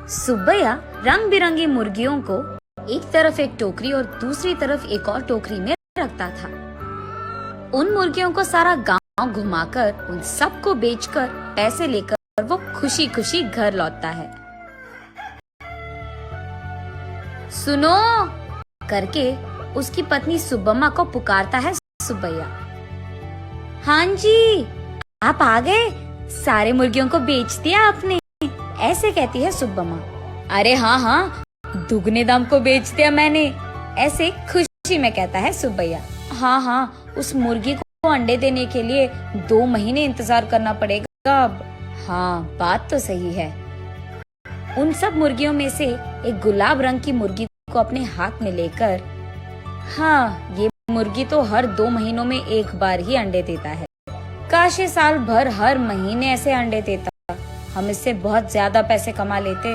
सुब्बैया रंग बिरंगी मुर्गियों को एक तरफ एक टोकरी और दूसरी तरफ एक और टोकरी में रखता था। उन मुर्गियों को सारा गांव घुमाकर उन सबको बेचकर पैसे लेकर वो खुशी खुशी घर लौटता है। सुनो करके उसकी पत्नी सुब्बम्मा को पुकारता है सुब्बैया। हाँ जी, आप आ गए, सारे मुर्गियों को बेच दिया आपने, ऐसे कहती है सुब्बम्मा। अरे हाँ हाँ, दुगने दाम को बेच दिया मैंने, ऐसे खुशी में कहता है सुब्बैया। हाँ हाँ, उस मुर्गी को अंडे देने के लिए 2 महीने इंतजार करना पड़ेगा अब। हाँ, बात तो सही है। उन सब मुर्गियों में से एक गुलाब रंग की मुर्गी को अपने हाथ में लेकर, हाँ, ये मुर्गी तो हर 2 महीनों में एक बार ही अंडे देता है। काश ये साल भर हर महीने ऐसे अंडे देता, हम इससे बहुत ज्यादा पैसे कमा लेते।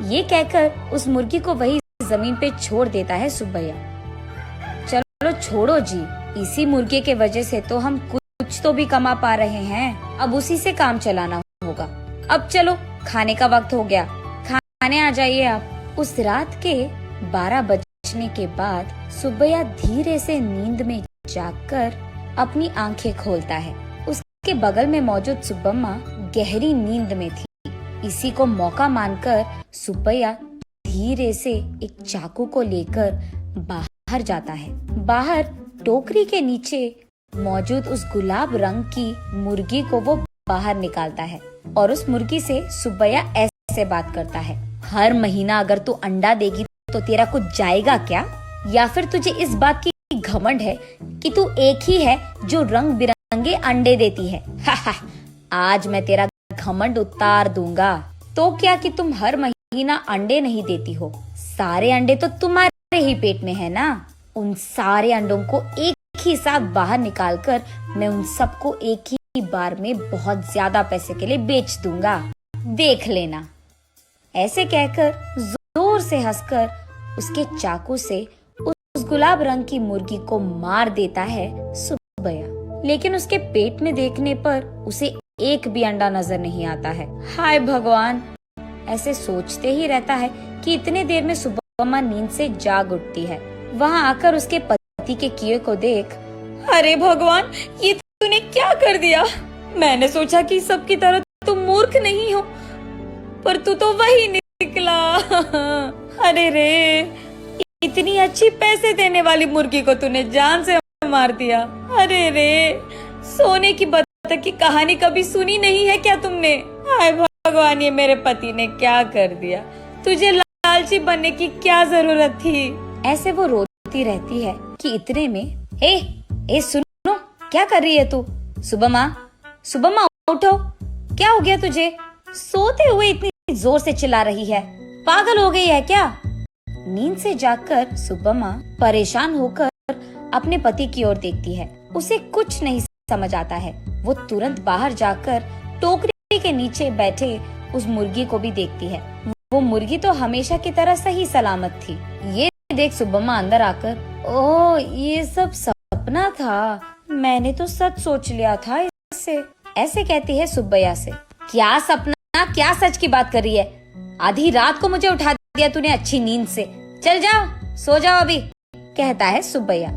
ये कहकर उस मुर्गी को वही जमीन पे छोड़ देता है सुब्बैया। चलो छोड़ो जी, इसी मुर्गे के वजह से तो हम कुछ तो भी कमा पा रहे हैं, अब उसी से काम चलाना होगा। अब चलो, खाने का वक्त हो गया, खाने आ जाइए आप। उस रात के 12 बजने के बाद सुब्बैया धीरे से नींद में जागकर अपनी आंखें खोलता है। उसके बगल में मौजूद सुब्बम्मा गहरी नींद में थी। इसी को मौका मानकर सुब्बैया धीरे से एक चाकू को लेकर बाहर जाता है। बाहर टोकरी के नीचे मौजूद उस गुलाब रंग की मुर्गी को वो बाहर निकालता है और उस मुर्गी से सुब्बैया ऐसे बात करता है। हर महीना अगर तू अंडा देगी तो तेरा कुछ जाएगा क्या? या फिर तुझे इस बात की घमंड है कि तू एक ही है जो रंग बिरंगे अंडे देती है? आज मैं तेरा घमंड उतार दूंगा। तो क्या कि तुम हर महीना अंडे नहीं देती हो, सारे अंडे तो तुम्हारे ही पेट में है ना। उन सारे अंडों को एक ही साथ बाहर निकालकर मैं उन सबको एक ही बार में बहुत ज्यादा पैसे के लिए बेच दूंगा, देख लेना। ऐसे कहकर जोर से हंसकर उसके चाकू से उस गुलाब रंग की मुर्गी को मार देता है सुब्बैया। लेकिन उसके पेट में देखने पर उसे एक भी अंडा नजर नहीं आता है। हाय भगवान, ऐसे सोचते ही रहता है कि इतने देर में सुब्बम्मा नींद से जाग उठती है। वहाँ आकर उसके पति के किए को देख, अरे भगवान, ये तूने क्या कर दिया? मैंने सोचा कि सबकी तरह तुम मूर्ख नहीं हो, पर तू तो वही निकला। अरे रे, इतनी अच्छी पैसे देने वाली मुर्गी को तूने जान से मार दिया। अरे रे, सोने की बतख की कहानी कभी सुनी नहीं है क्या तुमने? हाय भगवान, ये मेरे पति ने क्या कर दिया? तुझे लालची बनने की क्या जरूरत थी? ऐसे वो रोती रहती है कि इतने में ए सुनो, क्या कर रही है तू? सुब्बम्मा उठो, क्या हो गया तुझे? सोते हुए इतनी जोर से चिल्ला रही है, पागल हो गई है क्या? नींद से जागकर सुब्बम्मा परेशान होकर अपने पति की ओर देखती है। उसे कुछ नहीं समझ आता है। वो तुरंत बाहर जाकर टोकरी के नीचे बैठे उस मुर्गी को भी देखती है। वो मुर्गी तो हमेशा की तरह सही सलामत थी। ये देख सुब्बम्मा अंदर आकर, ओह, ये सब सपना था, मैंने तो सच सोच लिया था इससे, ऐसे कहती है सुब्बैया से। क्या सपना, क्या सच की बात कर रही है? आधी रात को मुझे उठा दिया तूने अच्छी नींद से। चल जाओ, सो जाओ अभी, कहता है सुब्बैया।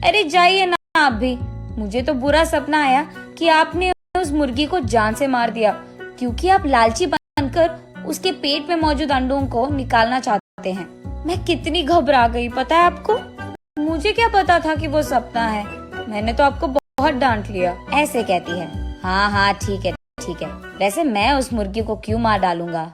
अरे जाइए ना आप भी, मुझे तो बुरा सपना आया कि आपने उस मुर्गी को जान से मार दिया, क्योंकि आप लालची बनकर उसके पेट में मौजूद अंडों को निकालना चाहते हैं। मैं कितनी घबरा गई पता है आपको? मुझे क्या पता था कि वो सपना है, मैंने तो आपको बहुत डांट लिया, ऐसे कहती है। हाँ हाँ, ठीक है, वैसे मैं उस मुर्गी को क्यों मार डालूंगा,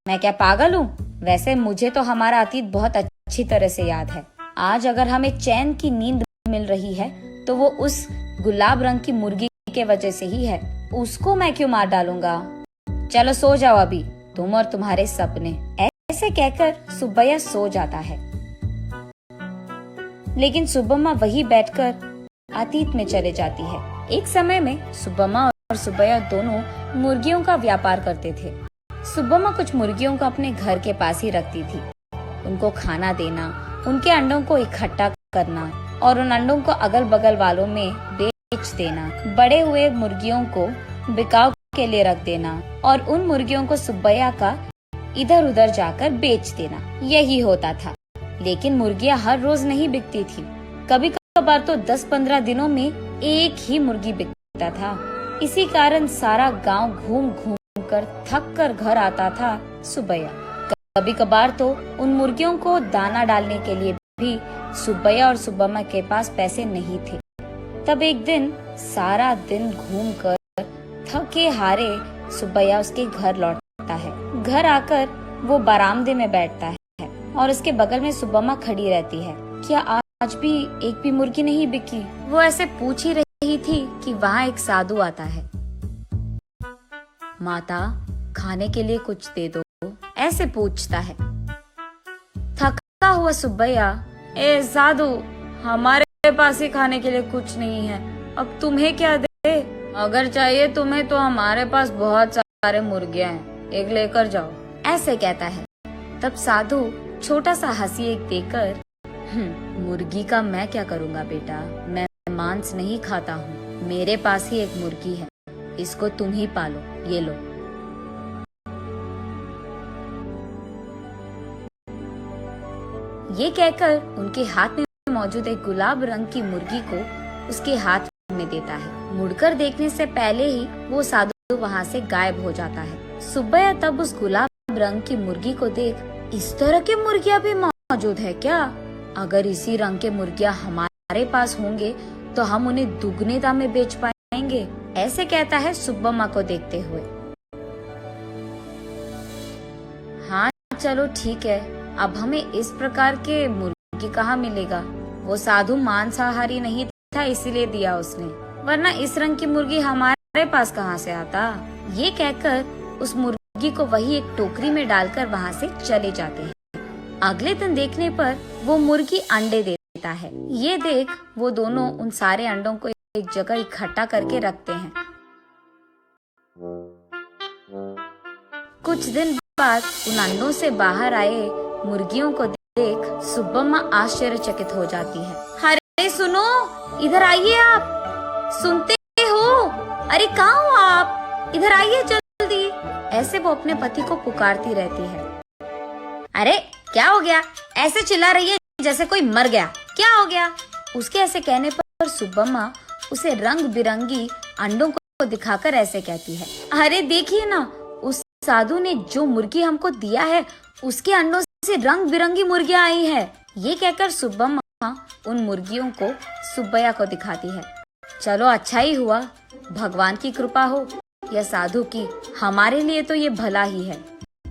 मैं क्या पागल हूँ? वैसे मुझे तो हमारा अतीत बहुत अच्छी तरह से याद है। आज अगर हमें चैन की नींद मिल रही है तो वो उस गुलाब रंग की मुर्गी के वजह से ही है, उसको मैं क्यों मार डालूंगा? चलो सो जाओ अभी, तुम और तुम्हारे सपने। ऐसे कहकर सुब्बैया सो जाता है। लेकिन सुब्बम्मा वही बैठकर अतीत में चले जाती है। एक समय में सुब्बम्मा और सुब्बैया दोनों मुर्गियों का व्यापार करते थे। सुब्बम्मा कुछ मुर्गियों को अपने घर के पास ही रखती थी। उनको खाना देना, उनके अंडों को इकट्ठा करना और उन अंडों को अगल बगल वालों में बेच देना। बड़े हुए मुर्गियों को बिकाऊ के लिए रख देना और उन मुर्गियों को सुब्बैया का इधर उधर जाकर बेच देना, यही होता था। लेकिन मुर्गियां हर रोज नहीं बिकती थी। कभी कभार तो 10-15 दिनों में एक ही मुर्गी बिकता था। इसी कारण सारा गांव घूम घूम कर थक कर घर आता था सुब्बैया। कभी कभार तो उन मुर्गियों को दाना डालने के लिए भी सुब्बैया और सुब्बम्मा के पास पैसे नहीं थे। तब एक दिन सारा दिन घूमकर थके हारे सुब्बैया उसके घर लौटता है। घर आकर वो बरामदे में बैठता है और उसके बगल में सुब्बम्मा खड़ी रहती है। क्या आज भी एक भी मुर्गी नहीं बिकी? वो ऐसे पूछ ही रही थी कि वहाँ एक साधु आता है। माता, खाने के लिए कुछ दे दो, ऐसे पूछता है। थका हुआ सुब्बैया, ए साधु, हमारे पास ही खाने के लिए कुछ नहीं है, अब तुम्हें क्या दे? अगर चाहिए तुम्हें तो हमारे पास बहुत सारे मुर्गियां हैं, एक लेकर जाओ, ऐसे कहता है। तब साधु छोटा सा हंसी एक देकर, मुर्गी का मैं क्या करूँगा बेटा, मैं मांस नहीं खाता हूँ, मेरे पास ही एक मुर्गी है, इसको तुम ही पालो, ये लो। ये कहकर उनके हाथ में मौजूद एक गुलाब रंग की मुर्गी को उसके हाथ में देता है। मुड़कर देखने से पहले ही वो साधु वहाँ से गायब हो जाता है। सुब्बैया तब उस गुलाब रंग की मुर्गी को देख, इस तरह की मुर्गियाँ भी मौजूद है क्या? अगर इसी रंग के मुर्गियाँ हमारे पास होंगे तो हम उन्हें दुगने दाम में बेच पाएंगे, ऐसे कहता है सुब्बम्मा को देखते हुए। हाँ चलो ठीक है, अब हमें इस प्रकार के मुर्गी कहाँ मिलेगा? वो साधु मांसाहारी नहीं था इसीलिए दिया उसने, वरना इस रंग की मुर्गी हमारे पास कहाँ से आता? ये कहकर उस मुर्गी को वही एक टोकरी में डालकर वहाँ से चले जाते हैं। अगले दिन देखने पर वो मुर्गी अंडे देता है। ये देख वो दोनों उन सारे अंडों को एक जगह इकट्ठा करके रखते हैं। कुछ दिन बाद उन अंडों से बाहर आए मुर्गियों को देख सुब्बम्मा आश्चर्यचकित हो जाती है। अरे सुनो, इधर आइए आप, सुनते हो? अरे कहाँ हो आप? इधर आइए जल्दी, ऐसे वो अपने पति को पुकारती रहती है। अरे क्या हो गया? ऐसे चिल्ला रही है जैसे कोई मर गया, क्या हो गया? उसके ऐसे कहने पर सुब्बम्मा उसे रंग बिरंगी अंडों को दिखाकर ऐसे कहती है, अरे देखिए ना, उस साधु ने जो मुर्गी हमको दिया है उसके अंडों से रंग बिरंगी मुर्गियां आई है। ये कहकर सुब्बम्मा उन मुर्गियों को सुब्बैया को दिखाती है। चलो अच्छा ही हुआ, भगवान की कृपा हो या साधु की, हमारे लिए तो ये भला ही है।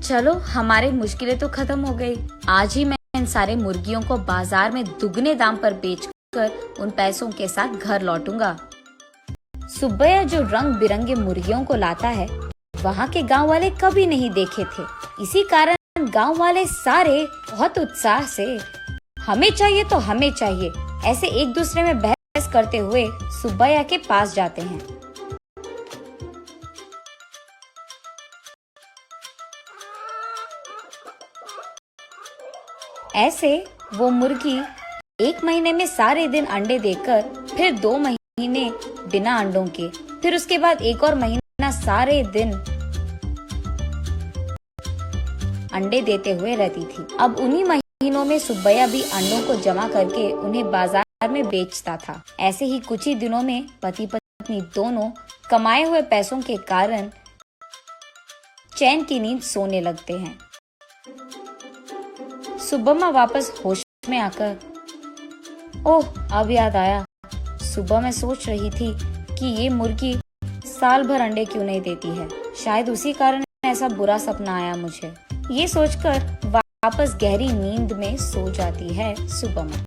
चलो हमारी मुश्किलें तो खत्म हो गई। आज ही मैं इन सारे मुर्गियों को बाजार में दुगने दाम पर बेचकर उन पैसों के साथ घर लौटूंगा। सुब्बैया जो रंग बिरंगे मुर्गियों को लाता है वहाँ के गांव वाले कभी नहीं देखे थे। इसी कारण गांव वाले सारे बहुत उत्साह से हमें चाहिए तो हमें चाहिए ऐसे एक दूसरे में बहस करते हुए सुब्बैया के पास जाते हैं। ऐसे वो मुर्गी एक महीने में सारे दिन अंडे देकर, फिर 2 महीने बिना अंडों के, फिर उसके बाद एक और महीना सारे दिन अंडे देते हुए रहती थी। अब उन्हीं महीनों में सुब्बैया भी अंडों को जमा करके उन्हें बाजार में बेचता था। ऐसे ही कुछ ही दिनों में पति पत्नी दोनों कमाए हुए पैसों के कारण चैन की नींद सोने लगते हैं। सुब्बम्मा वापस होश में आकर, ओह अब याद आया, सुबह मैं सोच रही थी कि ये मुर्गी साल भर अंडे क्यों नहीं देती है, शायद उसी कारण ऐसा बुरा सपना आया मुझे। ये सोचकर वापस गहरी नींद में सो जाती है सुब्बम्मा।